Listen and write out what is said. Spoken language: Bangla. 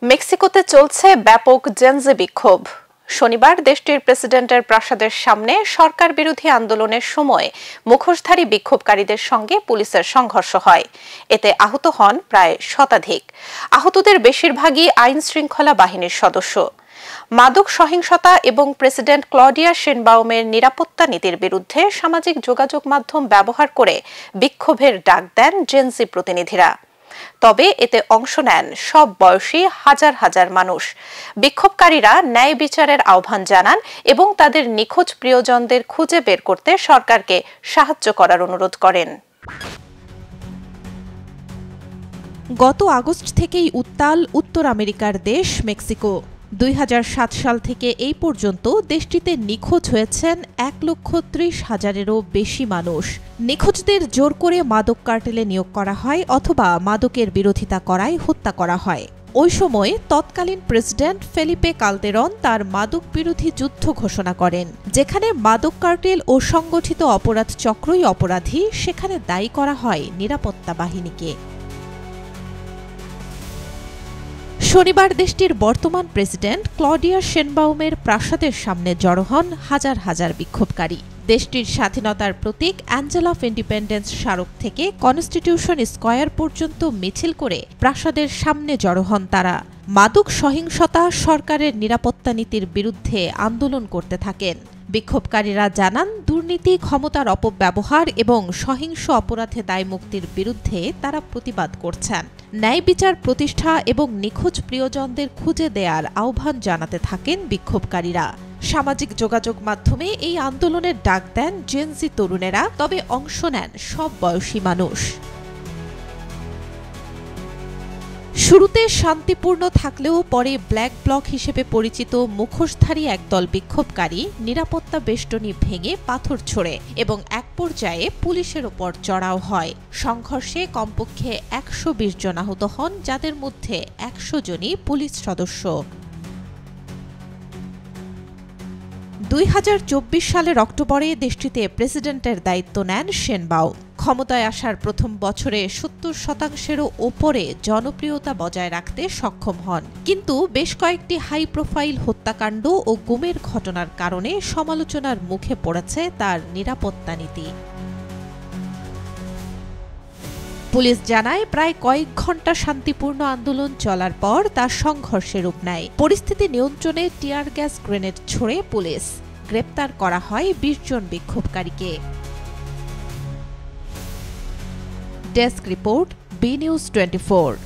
মেক্সিকোতে চলছে ব্যাপক জেনজি বিক্ষোভ। শনিবার দেশটির প্রেসিডেন্টের প্রাসাদের সামনে সরকার বিরোধী আন্দোলনের সময় মুখোশধারী বিক্ষোভকারীদের সঙ্গে পুলিশের সংঘর্ষ হয়। এতে আহত হন প্রায় শতাধিক। আহতদের বেশিরভাগই আইন শৃঙ্খলা বাহিনীর সদস্য। মাদক সহিংসতা এবং প্রেসিডেন্ট ক্লডিয়া শেনবাউমের নিরাপত্তা নীতির বিরুদ্ধে সামাজিক যোগাযোগ মাধ্যম ব্যবহার করে বিক্ষোভের ডাক দেন জেনজি প্রতিনিধিরা। তবে এতে অংশ নেন সব বয়সী হাজার হাজার মানুষ। বিক্ষোভকারীরা ন্যায় বিচারের আহ্বান জানান এবং তাদের নিখোঁজ প্রিয়জনদের খুঁজে বের করতে সরকারকে সাহায্য করার অনুরোধ করেন। গত আগস্ট থেকেই উত্তাল উত্তর আমেরিকার দেশ মেক্সিকো। ২০০৭ সাল থেকে এই পর্যন্ত দেশটিতে নিখোঁজ হয়েছেন ১,৩০,০০০-এরও বেশি মানুষ। নিখোঁজদের জোর করে মাদক কার্টেলে নিয়োগ করা হয় অথবা মাদকের বিরোধিতা করায় হত্যা করা হয়। ওই সময় তৎকালীন প্রেসিডেন্ট ফেলিপে কালদেরন তার মাদক বিরোধী যুদ্ধ ঘোষণা করেন। যেখানে মাদক কার্টেল ও সংগঠিত অপরাধ চক্রই অপরাধী, সেখানে দায়ী করা হয় নিরাপত্তা বাহিনীকে। শনিবার দেশটির বর্তমান প্রেসিডেন্ট ক্লডিয়া শেনবাউমের প্রাসাদের সামনে জড়ো হন হাজার হাজার বিক্ষোভকারী। দেশটির স্বাধীনতার প্রতীক অ্যাঞ্জেল অফ ইন্ডিপেন্ডেন্স স্মারক থেকে কনস্টিটিউশন স্কয়ার পর্যন্ত মিছিল করে প্রাসাদের সামনে জড়ো হন তারা। মাদক সহিংসতা, সরকারের নিরাপত্তা নীতির বিরুদ্ধে আন্দোলন করতে থাকেন। বিক্ষোভকারীরা জানান, দুর্নীতি, ক্ষমতার অপব্যবহার এবং সহিংস অপরাধে দায়মুক্তির বিরুদ্ধে তারা প্রতিবাদ করছেন। ন্যায় বিচার প্রতিষ্ঠা এবং নিখোঁজ প্রিয়জনদের খুঁজে দেয়ার আহ্বান জানাতে থাকেন বিক্ষোভকারীরা। সামাজিক যোগাযোগ মাধ্যমে এই আন্দোলনের ডাক দেন জেনজি তরুণেরা, তবে অংশ নেন সব বয়সী মানুষ। শুরুতে শান্তিপূর্ণ থাকলেও পরে ব্ল্যাক ব্লক হিসেবে পরিচিত মুখোশধারী একদল বিক্ষোভকারী নিরাপত্তা বেষ্টনী ভেঙে পাথর ছোড়ে এবং এক পর্যায়ে পুলিশের ওপর চড়াও হয়। সংঘর্ষে কমপক্ষে ১২০ জন আহত হন, যাদের মধ্যে ১০০ জনই পুলিশ সদস্য। ২০২৪ সালের অক্টোবরে দেশটিতে প্রেসিডেন্টের দায়িত্ব নেন শেনবাউম। ক্ষমতায় আসার প্রথম বছরে ৭০%-এরও ওপরে জনপ্রিয়তা বজায় রাখতে সক্ষম হন। কিন্তু বেশ কয়েকটি হাই প্রোফাইল হত্যাকাণ্ড ও গুমের ঘটনার কারণে সমালোচনার মুখে পড়েছে তার নিরাপত্তা নীতি। পুলিশ জানায়, প্রায় কয়েক ঘণ্টা শান্তিপূর্ণ আন্দোলন চলার পর তা সংঘর্ষে রূপ নেয়। পরিস্থিতি নিয়ন্ত্রণে টিয়ার গ্যাস গ্রেনেড ছোড়ে পুলিশ। গ্রেপ্তার করা হয় ২০ জন বিক্ষোভকারীকে। Desk report, B news 24।